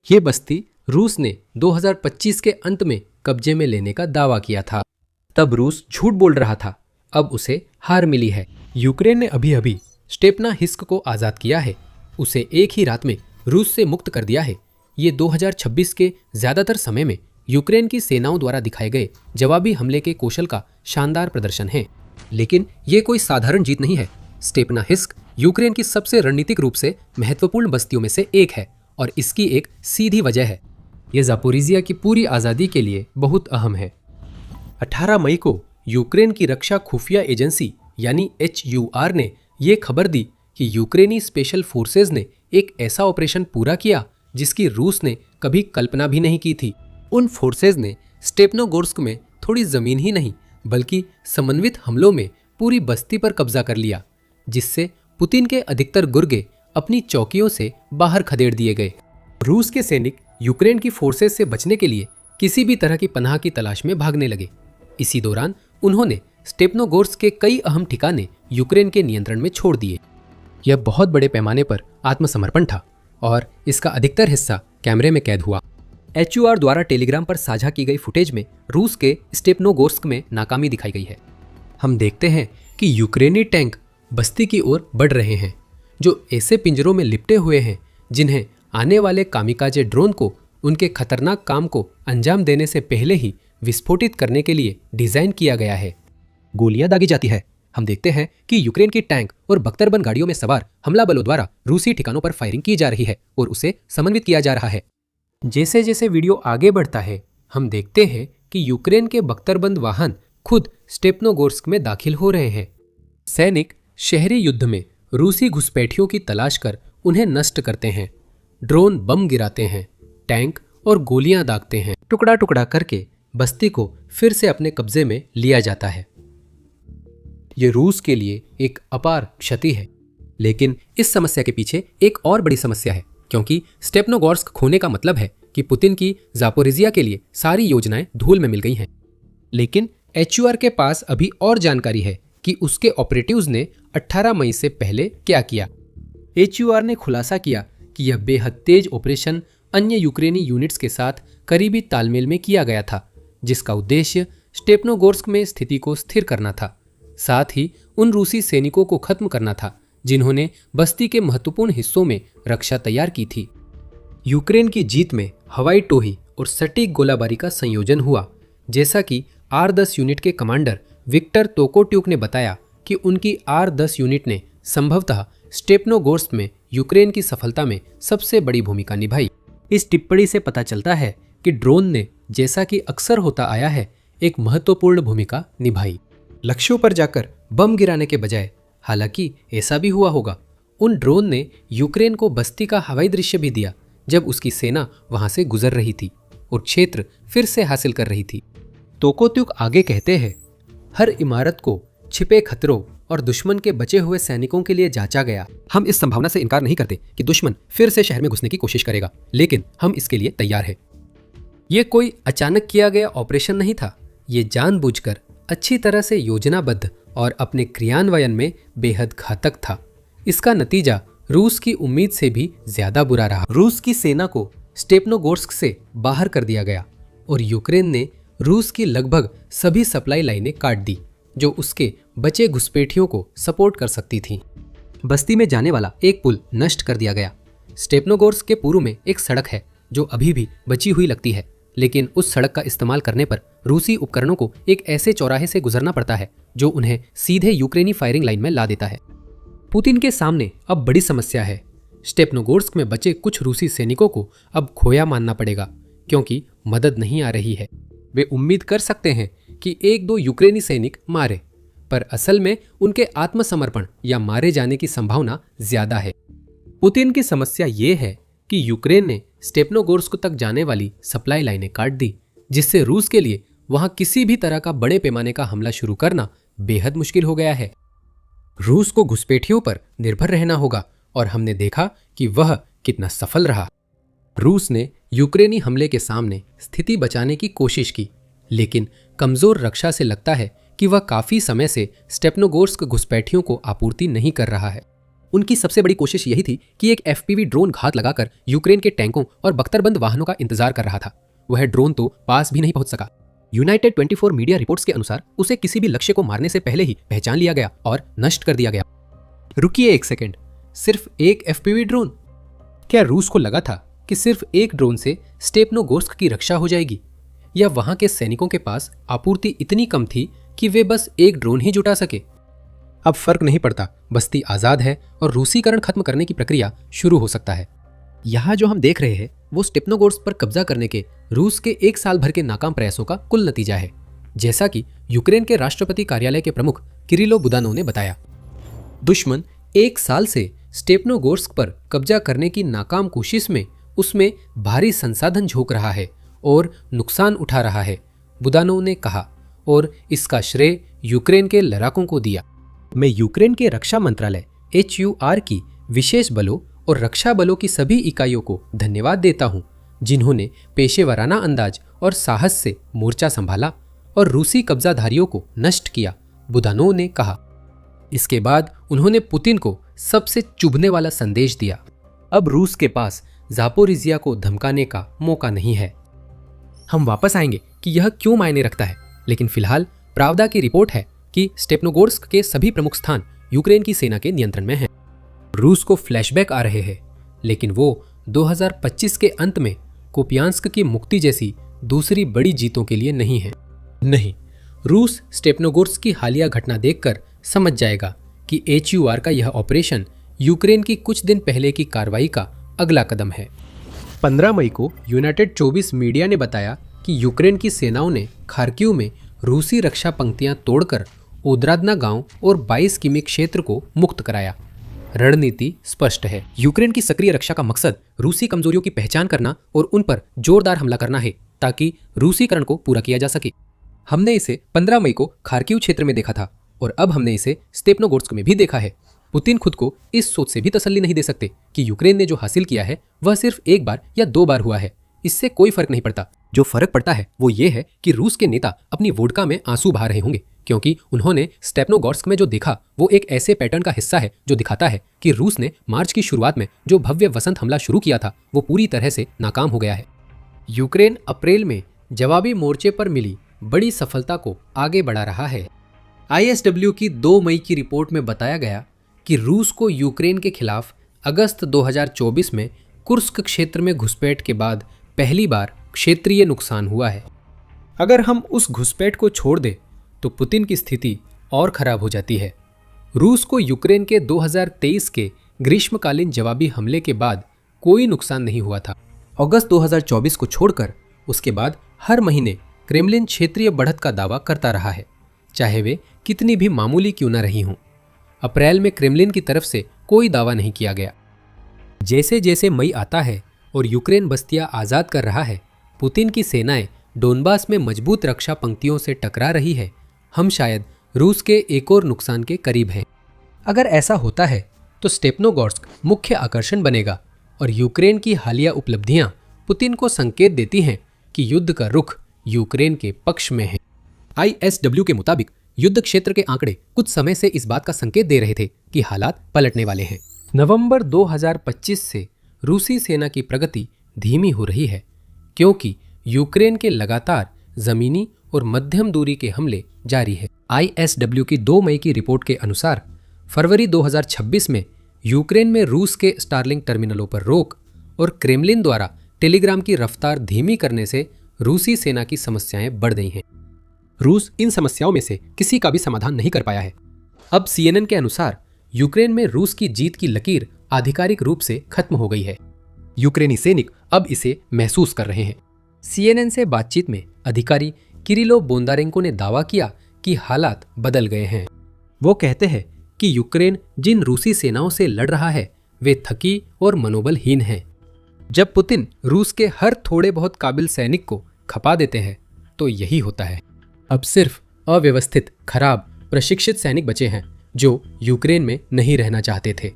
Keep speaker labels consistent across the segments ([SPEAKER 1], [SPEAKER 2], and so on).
[SPEAKER 1] ये बस्ती रूस ने 2025 के अंत में कब्जे में लेने का दावा किया था। तब रूस झूठ बोल रहा था, अब उसे हार मिली है। यूक्रेन ने अभी अभी स्टेपनाहिस्क को आज़ाद किया है, उसे एक ही रात में रूस से मुक्त कर दिया है। ये 2026 के ज़्यादातर समय में यूक्रेन की सेनाओं द्वारा दिखाए गए जवाबी हमले के कौशल का शानदार प्रदर्शन है। लेकिन ये कोई साधारण जीत नहीं है। स्टेपनाहिस्क यूक्रेन की सबसे रणनीतिक रूप से महत्वपूर्ण बस्तियों में से एक है और इसकी एक सीधी वजह है, ये ज़ापोरिज़िया की पूरी आज़ादी के लिए बहुत अहम है। 18 मई को यूक्रेन की रक्षा खुफिया एजेंसी यानी HUR ने ये खबर दी कि यूक्रेनी स्पेशल फोर्सेज ने एक ऐसा ऑपरेशन पूरा किया जिसकी रूस ने कभी कल्पना भी नहीं की थी। उन फोर्सेज ने स्टेपनोगोर्स्क में थोड़ी ज़मीन ही नहीं बल्कि समन्वित हमलों में पूरी बस्ती पर कब्जा कर लिया, जिससे पुतिन के अधिकतर गुर्गे अपनी चौकियों से बाहर खदेड़ दिए गए। रूस के सैनिक यूक्रेन की फोर्सेज से बचने के लिए किसी भी तरह की पनाह की तलाश में भागने लगे। इसी दौरान उन्होंने स्टेपनोगोर्स्क के कई अहम ठिकाने यूक्रेन के नियंत्रण में छोड़ दिए। यह बहुत बड़े पैमाने पर आत्मसमर्पण था और इसका अधिकतर हिस्सा कैमरे में कैद हुआ। HUR द्वारा टेलीग्राम पर साझा की गई फुटेज में रूस के स्टेपनोगोर्स्क में नाकामी दिखाई गई है। हम देखते हैं कि यूक्रेनी टैंक बस्ती की ओर बढ़ रहे हैं, जो ऐसे पिंजरों में लिपटे हुए हैं जिन्हें आने वाले कामिकाजे ड्रोन को उनके खतरनाक काम को अंजाम देने से पहले ही विस्फोटित करने के लिए डिजाइन किया गया है। गोलियां दागी जाती है। हम देखते हैं कि यूक्रेन की टैंक और बख्तरबंद गाड़ियों में सवार हमला बलों द्वारा रूसी ठिकानों पर फायरिंग की जा रही है और उसे समन्वित किया जा रहा है। जैसे जैसे वीडियो आगे बढ़ता है, हम देखते हैं कि यूक्रेन के बख्तरबंद वाहन खुद स्टेपनोगोर्स्क में दाखिल हो रहे हैं। सैनिक शहरी युद्ध में रूसी घुसपैठियों की तलाश कर उन्हें नष्ट करते हैं। ड्रोन बम गिराते हैं, टैंक और गोलियां दागते हैं। टुकड़ा टुकड़ा करके बस्ती को फिर से अपने कब्जे में लिया जाता है। ये रूस के लिए एक अपार क्षति है। लेकिन इस समस्या के पीछे एक और बड़ी समस्या है, क्योंकि स्टेपनोगोर्स्क खोने का मतलब है कि पुतिन की ज़ापोरिज़िया के लिए सारी योजनाएं धूल में मिल गई हैं। लेकिन HUR के पास अभी और जानकारी है कि उसके ऑपरेटिव्स ने 18 मई से पहले क्या किया। HUR ने खुलासा किया कि यह बेहद तेज ऑपरेशन अन्य यूक्रेनी यूनिट्स के साथ करीबी तालमेल में किया गया था, जिसका उद्देश्य स्टेपनोगोर्स्क में स्थिति को स्थिर करना था, साथ ही उन रूसी सैनिकों को खत्म करना था जिन्होंने बस्ती के महत्वपूर्ण हिस्सों में रक्षा तैयार की थी। यूक्रेन की जीत में हवाई टोही और सटीक गोलाबारी का संयोजन हुआ। जैसा कि R10 यूनिट के कमांडर विक्टर तोकोट्यूक ने बताया कि उनकी R10 यूनिट ने संभवतः स्टेपनोगोर्स्क में यूक्रेन की सफलता में सबसे बड़ी भूमिका निभाई। इस टिप्पणी से पता चलता है कि ड्रोन ने, जैसा कि अक्सर होता आया है, एक महत्वपूर्ण भूमिका निभाई, लक्ष्यों पर जाकर बम गिराने के बजाय। हालांकि ऐसा भी हुआ होगा, उन ड्रोन ने यूक्रेन को बस्ती का हवाई दृश्य भी दिया जब उसकी सेना वहां से गुजर रही थी और क्षेत्र फिर से हासिल कर रही थी। तोकोत्युक आगे कहते हैं, हर इमारत को छिपे खतरों और दुश्मन के बचे हुए सैनिकों के लिए जांचा गया। हम इस संभावना से इनकार नहीं करते कि दुश्मन फिर से शहर में घुसने की कोशिश करेगा, लेकिन हम इसके लिए तैयार हैं। ये कोई अचानक किया गया ऑपरेशन नहीं था, ये जानबूझकर अच्छी तरह से योजनाबद्ध और अपने क्रियान्वयन में बेहद घातक था। इसका नतीजा रूस की उम्मीद से भी ज्यादा बुरा रहा। रूस की सेना को स्टेपनोगोर्स्क से बाहर कर दिया गया और यूक्रेन ने रूस की लगभग सभी सप्लाई लाइनें काट दी जो उसके बचे घुसपैठियों को सपोर्ट कर सकती थीं। बस्ती में जाने वाला एक पुल नष्ट कर दिया गया। स्टेपनोगोर्स्क के पूर्व में एक सड़क है जो अभी भी बची हुई लगती है, लेकिन उस सड़क का इस्तेमाल करने पर रूसी उपकरणों को एक ऐसे चौराहे से गुजरना पड़ता है जो उन्हें सीधे यूक्रेनी फायरिंग लाइन में ला देता है। पुतिन के सामने अब बड़ी समस्या है। स्टेपनोगोर्स्क में बचे कुछ रूसी सैनिकों को अब खोया मानना पड़ेगा, क्योंकि मदद नहीं आ रही है। वे उम्मीद कर सकते हैं कि एक दो यूक्रेनी सैनिक मारे, पर असल में उनके आत्मसमर्पण या मारे जाने की संभावना ज्यादा है। पुतिन की समस्या ये है कि यूक्रेन ने स्टेपनोगोर्स्क तक जाने वाली सप्लाई लाइनें काट दी, जिससे रूस के लिए वहां किसी भी तरह का बड़े पैमाने का हमला शुरू करना बेहद मुश्किल हो गया है। रूस को घुसपैठियों पर निर्भर रहना होगा और हमने देखा कि वह कितना सफल रहा। रूस ने यूक्रेनी हमले के सामने स्थिति बचाने की कोशिश की, लेकिन कमजोर रक्षा से लगता है कि वह काफी समय से स्टेपनोगोर्स्क घुसपैठियों को आपूर्ति नहीं कर रहा है। उनकी सबसे बड़ी कोशिश यही थी कि एक एफपीवी ड्रोन घात लगाकर यूक्रेन के टैंकों और बख्तरबंद वाहनों का इंतजार कर रहा था। वह ड्रोन तो पास भी नहीं पहुंच सका। यूनाइटेड 24 मीडिया रिपोर्ट्स के अनुसार उसे किसी भी लक्ष्य को मारने से पहले ही पहचान लिया गया और नष्ट कर दिया गया। रुकिए एक सेकेंड, सिर्फ एक एफपीवी ड्रोन? क्या रूस को लगा था कि सिर्फ एक ड्रोन से स्टेपनोगोर्स्क की रक्षा हो जाएगी, या वहां के सैनिकों के पास आपूर्ति इतनी कम थी कि वे बस एक ड्रोन ही जुटा सके? अब फर्क नहीं पड़ता, बस्ती आजाद है और रूसीकरण खत्म करने की प्रक्रिया शुरू हो सकता है। यहाँ जो हम देख रहे हैं वो स्टेपनोगोर्स्क पर कब्जा करने के रूस के 1 साल भर के नाकाम प्रयासों का कुल नतीजा है, जैसा कि यूक्रेन के राष्ट्रपति कार्यालय के प्रमुख किरिलो बुदानोव ने बताया। दुश्मन 1 साल से स्टेपनोगोर्स्क पर कब्जा करने की नाकाम कोशिश में उसमें भारी संसाधन झोंक रहा है और नुकसान उठा रहा है, बुदानोव ने कहा, और इसका श्रेय यूक्रेन के लड़ाकों को दिया। मैं यूक्रेन के रक्षा मंत्रालय HUR की विशेष बलों और रक्षा बलों की सभी इकाइयों को धन्यवाद देता हूं, जिन्होंने पेशेवराना अंदाज और साहस से मोर्चा संभाला और रूसी कब्जाधारियों को नष्ट किया, बुदानोव ने कहा। इसके बाद उन्होंने पुतिन को सबसे चुभने वाला संदेश दिया। अब रूस के पास ज़ापोरिजिया को धमकाने का मौका नहीं है। हम वापस आएंगे कि यह क्यों मायने रखता है, लेकिन फिलहाल प्रावदा की रिपोर्ट है कि स्टेपनोगोर्स्क के सभी प्रमुख स्थान यूक्रेन की सेना के नियंत्रण में हैं। रूस को फ्लैशबैक आ रहे हैं, लेकिन वो 2025 के अंत में कुपियांस्क की मुक्ति जैसी दूसरी बड़ी जीतों के लिए नहीं है। नहीं, रूस स्टेपनोगोर्स्क की हालिया घटना देखकर समझ जाएगा कि HUR का यह ऑपरेशन यूक्रेन की कुछ दिन पहले की कार्रवाई का अगला कदम है। 15 मई को यूनाइटेड 24 मीडिया ने बताया कि यूक्रेन की सेनाओं ने खार्किव में रूसी रक्षा पंक्तियां तोड़कर ओद्रादना गांव और 22 किमी क्षेत्र को मुक्त कराया। रणनीति स्पष्ट है। यूक्रेन की सक्रिय रक्षा का मकसद रूसी कमजोरियों की पहचान करना और उन पर जोरदार हमला करना है, ताकि रूसीकरण को पूरा किया जा सके। हमने इसे 15 मई को खार्किव क्षेत्र में देखा था और अब हमने इसे स्टेपनोगोर्स्क में भी देखा है। पुतिन खुद को इस सोच से भी तसल्ली नहीं दे सकते कि यूक्रेन ने जो हासिल किया है वह सिर्फ 1 बार या 2 बार हुआ है। इससे कोई फर्क नहीं पड़ता। जो फर्क पड़ता है वो ये है कि रूस के नेता अपनी वोडका में आंसू बहा रहे होंगे, क्योंकि उन्होंने स्टेपनोगोर्स्क में जो देखा वो एक ऐसे पैटर्न का हिस्सा है जो दिखाता है कि रूस ने मार्च की शुरुआत में जो भव्य वसंत हमला शुरू किया था वो पूरी तरह से नाकाम हो गया है। यूक्रेन अप्रैल में जवाबी मोर्चे पर मिली बड़ी सफलता को आगे बढ़ा रहा है। ISW की 2 मई की रिपोर्ट में बताया गया कि रूस को यूक्रेन के खिलाफ अगस्त 2024 में कुर्स्क क्षेत्र में घुसपैठ के बाद पहली बार क्षेत्रीय नुकसान हुआ है। अगर हम उस घुसपैठ को छोड़ दें तो पुतिन की स्थिति और खराब हो जाती है। रूस को यूक्रेन के 2023 के ग्रीष्मकालीन जवाबी हमले के बाद कोई नुकसान नहीं हुआ था। अगस्त 2024 को छोड़कर उसके बाद हर महीने क्रेमलिन क्षेत्रीय बढ़त का दावा करता रहा है, चाहे वे कितनी भी मामूली क्यों न रही हों। अप्रैल में क्रेमलिन की तरफ से कोई दावा नहीं किया गया। जैसे जैसे मई आता है और यूक्रेन बस्तियां आज़ाद कर रहा है, पुतिन की सेनाएं डोनबास में मजबूत रक्षा पंक्तियों से टकरा रही है। हम शायद रूस के एक और नुकसान के करीब हैं। अगर ऐसा होता है तो स्टेपनोगोर्स्क मुख्य आकर्षण बनेगा और यूक्रेन की हालिया उपलब्धियां पुतिन को संकेत देती हैं कि युद्ध का रुख यूक्रेन के पक्ष में है। ISW के मुताबिक युद्ध क्षेत्र के आंकड़े कुछ समय से इस बात का संकेत दे रहे थे कि हालात पलटने वाले हैं। नवंबर 2025 से रूसी सेना की प्रगति धीमी हो रही है, क्योंकि यूक्रेन के लगातार जमीनी और मध्यम दूरी के हमले जारी है। ISW की 2 मई की रिपोर्ट के अनुसार फरवरी 2026 में यूक्रेन में रूस के स्टारलिंक टर्मिनलों पर रोक और क्रेमलिन द्वारा टेलीग्राम की रफ्तार धीमी करने से रूसी सेना की समस्याएं बढ़ गई हैं। रूस इन समस्याओं में से किसी का भी समाधान नहीं कर पाया है। अब CNN के अनुसार यूक्रेन में रूस की जीत की लकीर आधिकारिक रूप से खत्म हो गई है। यूक्रेनी सैनिक अब इसे महसूस कर रहे हैं। CNN से बातचीत में अधिकारी किरिलो बोंदारेंको ने दावा किया कि हालात बदल गए हैं। वो कहते हैं कि यूक्रेन जिन रूसी सेनाओं से लड़ रहा है वे थकी और मनोबलहीन हैं। जब पुतिन रूस के हर थोड़े बहुत काबिल सैनिक को खपा देते हैं तो यही होता है। अब सिर्फ अव्यवस्थित, खराब, प्रशिक्षित सैनिक बचे हैं जो यूक्रेन में नहीं रहना चाहते थे।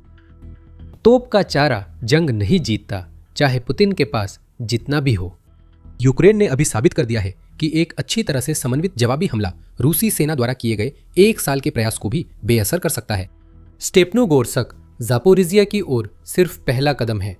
[SPEAKER 1] तोप का चारा जंग नहीं जीतता, चाहे पुतिन के पास जितना भी हो। यूक्रेन ने अभी साबित कर दिया है कि एक अच्छी तरह से समन्वित जवाबी हमला रूसी सेना द्वारा किए गए 1 साल के प्रयास को भी बेअसर कर सकता है। स्टेपनोगोर्स्क जापोरिजिया की ओर सिर्फ पहला कदम है।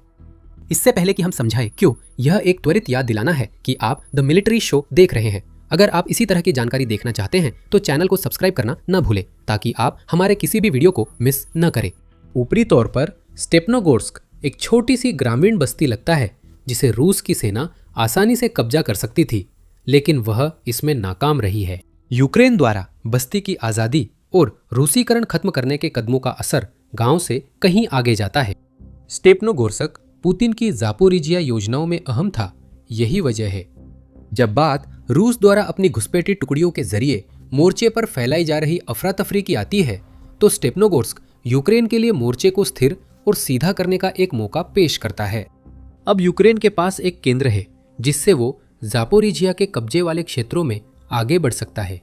[SPEAKER 1] इससे पहले कि हम समझाएं क्यों, यह एक त्वरित याद दिलाना है कि आप द मिलिट्री शो देख रहे हैं। अगर आप इसी तरह की जानकारी देखना चाहते हैं तो चैनल को सब्सक्राइब करना न भूलें ताकि आप हमारे किसी भी वीडियो को मिस न करें। ऊपरी तौर पर स्टेपनोगोर्स्क एक छोटी सी ग्रामीण बस्ती लगता है जिसे रूस की सेना आसानी से कब्जा कर सकती थी, लेकिन वह इसमें नाकाम रही है। यूक्रेन द्वारा बस्ती की आज़ादी और रूसीकरण खत्म करने के कदमों का असर गांव से कहीं आगे जाता है। स्टेपनोगोर्स्क पुतिन की जापोरिजिया योजनाओं में अहम था। यही वजह है जब बात रूस द्वारा अपनी घुसपैठी टुकड़ियों के जरिए मोर्चे पर फैलाई जा रही अफरा तफरी की आती है तो स्टेपनोगोर्स्क यूक्रेन के लिए मोर्चे को स्थिर और सीधा करने का एक मौका पेश करता है। अब यूक्रेन के पास एक केंद्र है जिससे वो जापोरिजिया के कब्जे वाले क्षेत्रों में आगे बढ़ सकता है।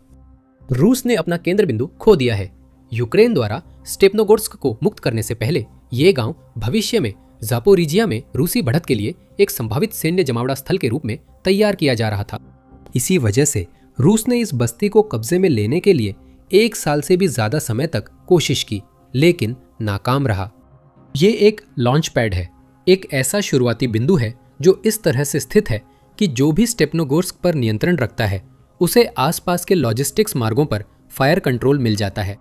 [SPEAKER 1] रूस ने अपना केंद्र बिंदु खो दिया है। यूक्रेन द्वारा स्टेपनोगोर्स्क को मुक्त करने से पहले ये गांव भविष्य में जापोरिजिया में रूसी बढ़त के लिए एक संभावित सैन्य जमावड़ा स्थल के रूप में तैयार किया जा रहा था। इसी वजह से रूस ने इस बस्ती को कब्जे में लेने के लिए 1 साल से भी ज्यादा समय तक कोशिश की, लेकिन नाकाम रहा। ये एक लॉन्च पैड है, एक ऐसा शुरुआती बिंदु है जो इस तरह से स्थित है कि जो भी स्टेपनोगोर्स्क पर नियंत्रण रखता है उसे आसपास के लॉजिस्टिक्स मार्गों पर फायर कंट्रोल मिल जाता है।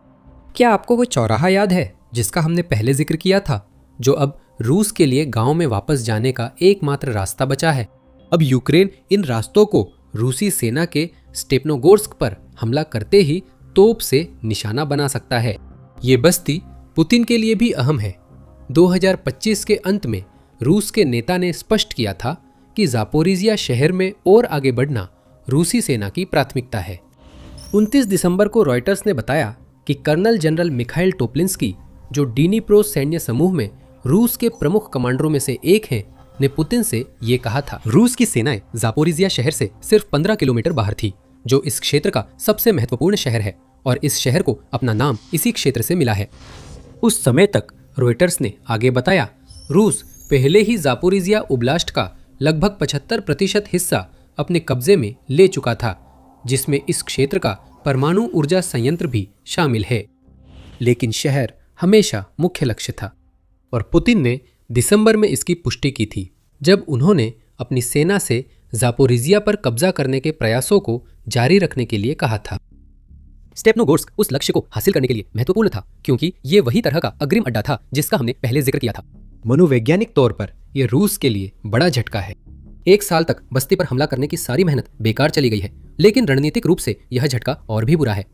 [SPEAKER 1] क्या आपको वो चौराहा याद है जिसका हमने पहले जिक्र किया था, जो अब रूस के लिए गांव में वापस जाने का एकमात्र रास्ता बचा है? अब यूक्रेन इन रास्तों को रूसी सेना के स्टेपनोगोर्स्क पर हमला करते ही तोप से निशाना बना सकता है। ये बस्ती पुतिन के लिए भी अहम है। 2025 के अंत में रूस के नेता ने स्पष्ट किया था कि जापोरिजिया शहर में और आगे बढ़ना रूसी सेना की प्राथमिकता है। 29 दिसंबर को रॉयटर्स ने बताया कि कर्नल जनरल मिखाइल टोप्लिंस्की, जो डीनिप्रो सैन्य समूह में रूस के प्रमुख कमांडरों में से एक हैं, ने पुतिन से ये कहा था। रूस की सेनाएं जापोरिजिया शहर से सिर्फ 15 किलोमीटर बाहर थी, जो इस क्षेत्र का सबसे महत्वपूर्ण शहर है और इस शहर को अपना नाम इसी क्षेत्र से मिला है। उस समय तक रॉयटर्स ने आगे बताया, रूस पहले ही जापोरिजिया ओब्लास्ट का लगभग 75% हिस्सा अपने कब्जे में ले चुका था, जिसमें इस क्षेत्र का परमाणु ऊर्जा संयंत्र भी शामिल है। लेकिन शहर हमेशा मुख्य लक्ष्य था और पुतिन ने दिसंबर में इसकी पुष्टि की थी जब उन्होंने अपनी सेना से जापोरिजिया पर कब्जा करने के प्रयासों को जारी रखने के लिए कहा था। स्टेपनोगोर्स्क उस लक्ष्य को हासिल करने के लिए महत्वपूर्ण था क्योंकि ये वही तरह का अग्रिम अड्डा था जिसका हमने पहले जिक्र किया था। मनोवैज्ञानिक तौर पर यह रूस के लिए बड़ा झटका है। 1 साल तक बस्ती पर हमला करने की सारी मेहनत बेकार चली गई है, लेकिन रणनीतिक रूप से यह झटका और भी बुरा है।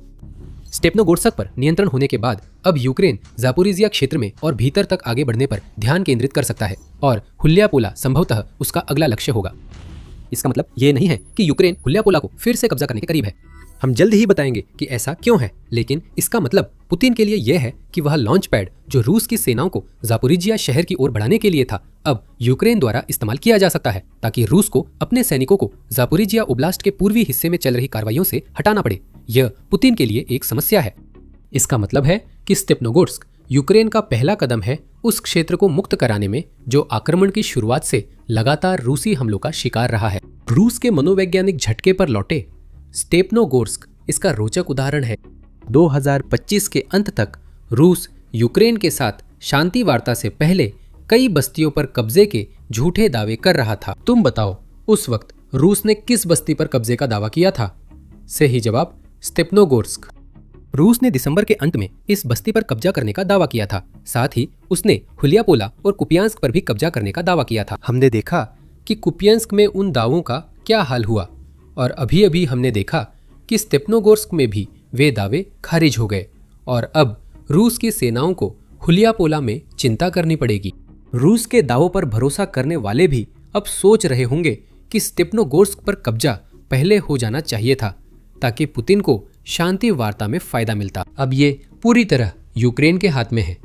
[SPEAKER 1] स्टेपनोगोर्स्क पर नियंत्रण होने के बाद अब यूक्रेन जापोरिजिया क्षेत्र में और भीतर तक आगे बढ़ने पर ध्यान केंद्रित कर सकता है और हुल्यापोला संभवतः उसका अगला लक्ष्य होगा। इसका मतलब ये नहीं है कि यूक्रेन हुल्यापोला को फिर से कब्जा करने के करीब है। हम जल्द ही बताएंगे कि ऐसा क्यों है, लेकिन इसका मतलब पुतिन के लिए यह है कि वह लॉन्च पैड जो रूस की सेनाओं को जापोरिजिया शहर की ओर बढ़ाने के लिए था, अब यूक्रेन द्वारा इस्तेमाल किया जा सकता है ताकि रूस को अपने सैनिकों को जापोरिजिया ओब्लास्ट के पूर्वी हिस्से में चल रही कार्रवाइयों से हटाना पड़े। यह पुतिन के लिए एक समस्या है। इसका मतलब है कि स्टेपनोगोर्स्क यूक्रेन का पहला कदम है उस क्षेत्र को मुक्त कराने में जो आक्रमण की शुरुआत से लगातार रूसी हमलों का शिकार रहा है। रूस के मनोवैज्ञानिक झटके पर लौटे स्टेपनोगोर्स्क इसका रोचक उदाहरण है। 2025 के अंत तक रूस यूक्रेन के साथ शांति वार्ता से पहले कई बस्तियों पर कब्जे के झूठे दावे कर रहा था। तुम बताओ, उस वक्त रूस ने किस बस्ती पर कब्जे का दावा किया था? सही जवाब, स्टेपनोगोर्स्क। रूस ने दिसंबर के अंत में इस बस्ती पर कब्जा करने का दावा किया था। साथ ही उसने हुलियापोला और कुपियांस्क पर भी कब्जा करने का दावा किया था। हमने देखा कि कुपियांस्क में उन दावों का क्या हाल हुआ और अभी अभी हमने देखा कि स्टेपनोगोर्स्क में भी वे दावे खारिज हो गए और अब रूस की सेनाओं को हुलियापोला में चिंता करनी पड़ेगी। रूस के दावों पर भरोसा करने वाले भी अब सोच रहे होंगे कि स्टेपनोगोर्स्क पर कब्जा पहले हो जाना चाहिए था ताकि पुतिन को शांति वार्ता में फायदा मिलता। अब ये पूरी तरह यूक्रेन के हाथ में है।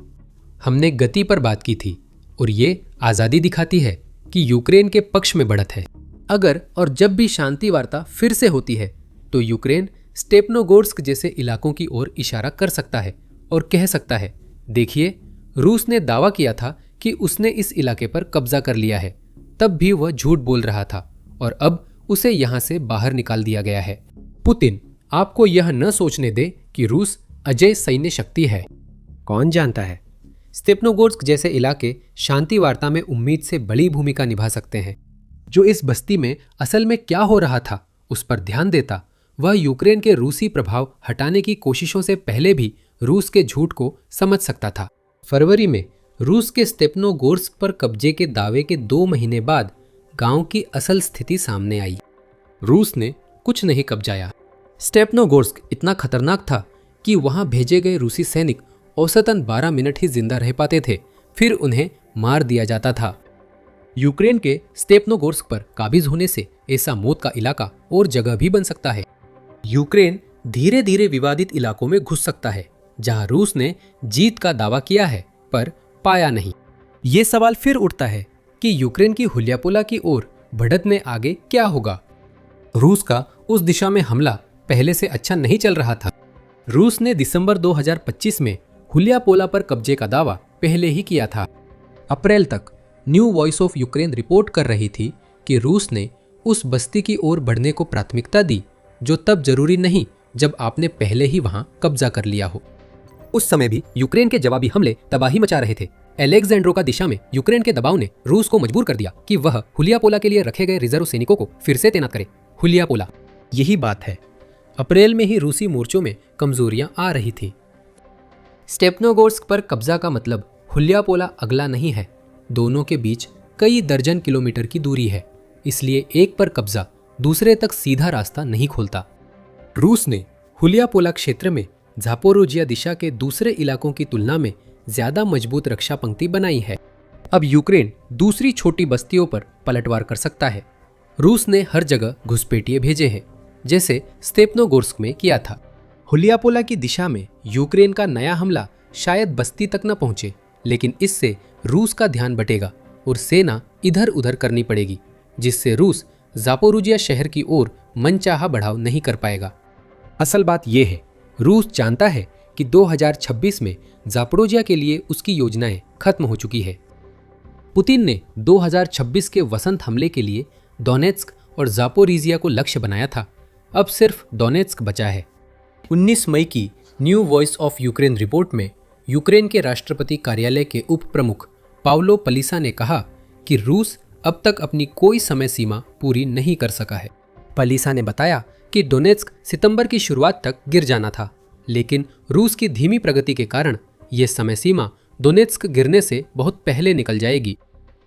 [SPEAKER 1] हमने गति पर बात की थी और ये आज़ादी दिखाती है कि यूक्रेन के पक्ष में बढ़त है। अगर और जब भी शांति वार्ता फिर से होती है तो यूक्रेन स्टेपनोगोर्स्क जैसे इलाकों की ओर इशारा कर सकता है और कह सकता है, देखिए, रूस ने दावा किया था कि उसने इस इलाके पर कब्जा कर लिया है, तब भी वह झूठ बोल रहा था और अब उसे यहां से बाहर निकाल दिया गया है। पुतिन आपको यह न सोचने दे कि रूस अजेय सैन्य शक्ति है। कौन जानता है, स्टेपनोगोर्स्क जैसे इलाके शांति वार्ता में उम्मीद से बड़ी भूमिका निभा सकते हैं। जो इस बस्ती में असल में क्या हो रहा था उस पर ध्यान देता, वह यूक्रेन के रूसी प्रभाव हटाने की कोशिशों से पहले भी रूस के झूठ को समझ सकता था। फरवरी में रूस के स्टेपनोगोर्स्क पर कब्जे के दावे के 2 महीने बाद गांव की असल स्थिति सामने आई। रूस ने कुछ नहीं कब्जाया। स्टेपनोगोर्स्क इतना खतरनाक था कि वहां भेजे गए रूसी सैनिक औसतन 12 मिनट ही जिंदा रह पाते थे, फिर उन्हें मार दिया जाता था। यूक्रेन के स्टेपनोगोर्स्क पर काबिज होने से ऐसा मौत का इलाका और जगह भी बन सकता है। यूक्रेन धीरे धीरे विवादित इलाकों में घुस सकता है, जहां रूस ने जीत का दावा किया है पर पाया नहीं। ये सवाल फिर उठता है कि यूक्रेन की हुलियापोला की ओर बढ़त में आगे क्या होगा। रूस का उस दिशा में हमला पहले से अच्छा नहीं चल रहा था। रूस ने दिसंबर 2025 में हुलियापोला पर कब्जे का दावा पहले ही किया था। अप्रैल तक new voice of Ukraine report कर रही थी कि रूस ने उस बस्ती की ओर बढ़ने को प्राथमिकता दी जो तब जरूरी नहीं जब आपने पहले ही वहां कब्जा कर लिया हो। उस समय भी यूक्रेन के जवाबी हमले तबाही मचा रहे थे। एलेक्जेंड्रोका दिशा में यूक्रेन के दबाव ने रूस को मजबूर कर दिया कि वह हुलियापोला के लिए रखे गए रिजर्व सैनिकों को फिर से तैनात करे। हुलियापोला, यही बात है। अप्रैल में ही रूसी मोर्चों में कमजोरियां आ रही थी। स्टेपनोगोर्स्क पर कब्जा का मतलब हुलियापोला अगला नहीं है। दोनों के बीच कई दर्जन किलोमीटर की दूरी है, इसलिए एक पर कब्जा दूसरे तक सीधा रास्ता नहीं खोलता। रूस ने हुलियापोला क्षेत्र में ज़ापोरोजिया दिशा के दूसरे इलाकों की तुलना में ज्यादा मजबूत रक्षा पंक्ति बनाई है। अब यूक्रेन दूसरी छोटी बस्तियों पर पलटवार कर सकता है। रूस ने हर जगह घुसपैठिए भेजे हैं, जैसे स्टेपनोगोर्स्क में किया था। हुलियापोला की दिशा में यूक्रेन का नया हमला शायद बस्ती तक न पहुंचे, लेकिन इससे रूस का ध्यान बटेगा और सेना इधर उधर करनी पड़ेगी, जिससे रूस ज़ापोरोजिया शहर की ओर मनचाहा बढ़ाव नहीं कर पाएगा। असल बात यह है, रूस जानता है कि 2026 में ज़ापोरोजिया के लिए उसकी योजनाएं खत्म हो चुकी है। पुतिन ने 2026 के वसंत हमले के लिए डोनेत्स्क और ज़ापोरिजिया को लक्ष्य बनाया था। अब सिर्फ डोनेत्स्क बचा है। 19 मई की new voice of Ukraine report में यूक्रेन के राष्ट्रपति कार्यालय के उप प्रमुख पावलो पलिसा ने कहा कि रूस अब तक अपनी कोई समय सीमा पूरी नहीं कर सका है। पलिसा ने बताया कि डोनेत्स्क सितंबर की शुरुआत तक गिर जाना था, लेकिन रूस की धीमी प्रगति के कारण यह समय सीमा डोनेत्स्क गिरने से बहुत पहले निकल जाएगी।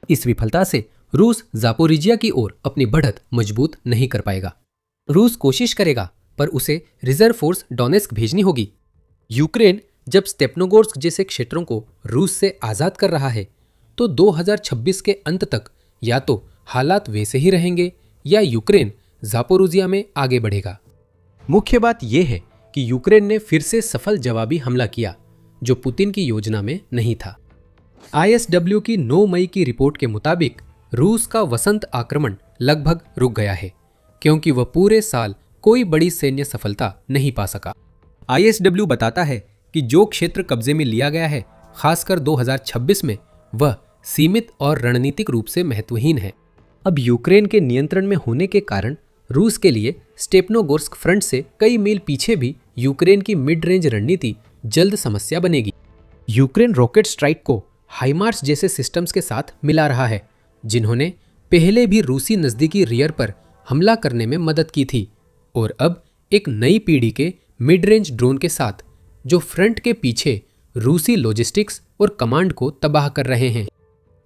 [SPEAKER 1] इस विफलता से रूस ज़ापोरिजिया की ओर अपनी बढ़त मजबूत नहीं कर पाएगा। रूस कोशिश करेगा, पर उसे रिजर्व फोर्स डोनेत्स्क भेजनी होगी। यूक्रेन जब स्टेपनोगोर्स्क जैसे क्षेत्रों को रूस से आज़ाद कर रहा है, तो 2026 के अंत तक या तो हालात वैसे ही रहेंगे या यूक्रेन ज़ापोरोजिया में आगे बढ़ेगा। मुख्य बात यह है कि यूक्रेन ने फिर से सफल जवाबी हमला किया, जो पुतिन की योजना में नहीं था। ISW की 9 मई की रिपोर्ट के मुताबिक रूस का वसंत आक्रमण लगभग रुक गया है, क्योंकि वह पूरे साल कोई बड़ी सैन्य सफलता नहीं पा सका। ISW बताता है कि जो क्षेत्र कब्जे में लिया गया है, खासकर 2026 में, वह सीमित और रणनीतिक रूप से महत्वहीन है। अब यूक्रेन के नियंत्रण में होने के कारण रूस के लिए स्टेपनोगोर्स्क फ्रंट से कई मील पीछे भी यूक्रेन की मिड रेंज रणनीति जल्द समस्या बनेगी। यूक्रेन रॉकेट स्ट्राइक को हाइमार्स जैसे सिस्टम्स के साथ मिला रहा है, जिन्होंने पहले भी रूसी नज़दीकी रियर पर हमला करने में मदद की थी, और अब एक नई पीढ़ी के मिड रेंज ड्रोन के साथ, जो फ्रंट के पीछे रूसी लॉजिस्टिक्स और कमांड को तबाह कर रहे हैं।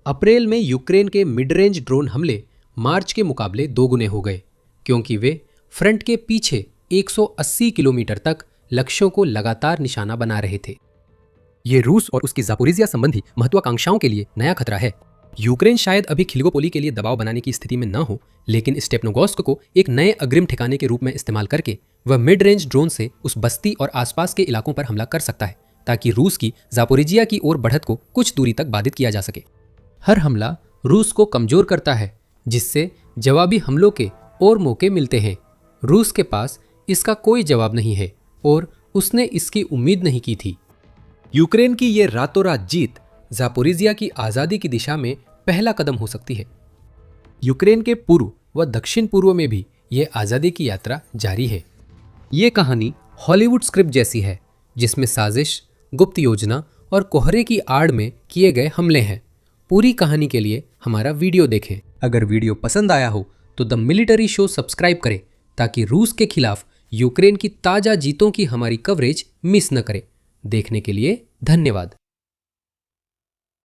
[SPEAKER 1] अप्रैल में यूक्रेन के मिड रेंज ड्रोन हमले मार्च के मुकाबले 2 गुने हो गए, क्योंकि वे फ्रंट के पीछे 180 किलोमीटर तक लक्ष्यों को लगातार निशाना बना रहे थे। ये रूस और उसकी ज़ापोरिजिया संबंधी महत्वाकांक्षाओं के लिए नया खतरा है। यूक्रेन शायद अभी खिल्गोपोली के लिए दबाव बनाने की स्थिति में न हो, लेकिन स्टेपनोगोर्स्क को एक नए अग्रिम ठिकाने के रूप में इस्तेमाल करके वह मिड रेंज ड्रोन से उस बस्ती और आसपास के इलाकों पर हमला कर सकता है, ताकि रूस की ज़ापोरिजिया की ओर बढ़त को कुछ दूरी तक बाधित किया जा सके। हर हमला रूस को कमजोर करता है, जिससे जवाबी हमलों के और मौके मिलते हैं। रूस के पास इसका कोई जवाब नहीं है और उसने इसकी उम्मीद नहीं की थी। यूक्रेन की ये रातों रात जीत ज़ापोरिजिया की आज़ादी की दिशा में पहला कदम हो सकती है। यूक्रेन के पूर्व व दक्षिण पूर्व में भी ये आज़ादी की यात्रा जारी है। ये कहानी हॉलीवुड स्क्रिप्ट जैसी है, जिसमें साजिश, गुप्त योजना और कोहरे की आड़ में किए गए हमले हैं। पूरी कहानी के लिए हमारा वीडियो देखें। अगर वीडियो पसंद आया हो तो द मिलिट्री शो सब्सक्राइब करें ताकि रूस के खिलाफ यूक्रेन की ताज़ा जीतों की हमारी कवरेज मिस न करें। देखने के लिए धन्यवाद।